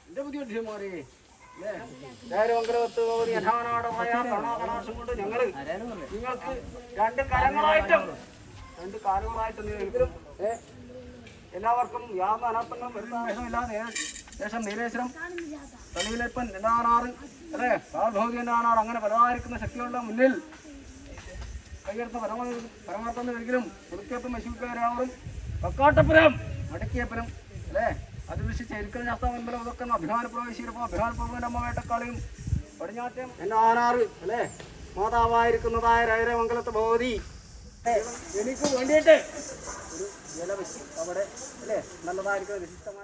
എന്റെ പുതിയ അധ്യയന്മാരെ കൊണ്ട് ഞങ്ങള് നിങ്ങൾക്ക് രണ്ട് കാലങ്ങളായിട്ടും എല്ലാവർക്കും യാതൊരു അനർത്ഥങ്ങളും വരുന്ന വിഷമില്ലാതെ ശേഷം നീലേശ്വരം തളിയിലപ്പൻ എന്നാണാറ് അല്ലേ കാൽഭോഗി എന്നാണാറ് അങ്ങനെ പലതായിരിക്കുന്ന ശക്തികളുടെ മുന്നിൽ കൈയെടുത്ത പരമാർത്ഥം ഒരിക്കലും പുതുക്കേപ്പും മശൂക്കാരാവറും കക്കാട്ടപ്പുരം മടക്കിയപ്പുരം അല്ലേ അതിവിശിച്ച് എരിക്കൽ ശാസ്ത്രമ്പലം ഇതൊക്കെ അഭിമാന പ്രവേശിച്ചപ്പോൾ അഭിമാന പ്രഭുവിൻ്റെ അമ്മ വേട്ടക്കാളിയും പടിഞ്ഞാറ്റം എൻ്റെ ആനാറ് അല്ലേ മാതാവായിരിക്കുന്നതായ രൈരമംഗലത്ത് ഭഗവതി എനിക്ക് വേണ്ടിയിട്ട് ഒരു ജല വെച്ച് അവിടെ അല്ലേ നല്ലതായിരിക്കും വിശിഷ്ടമായ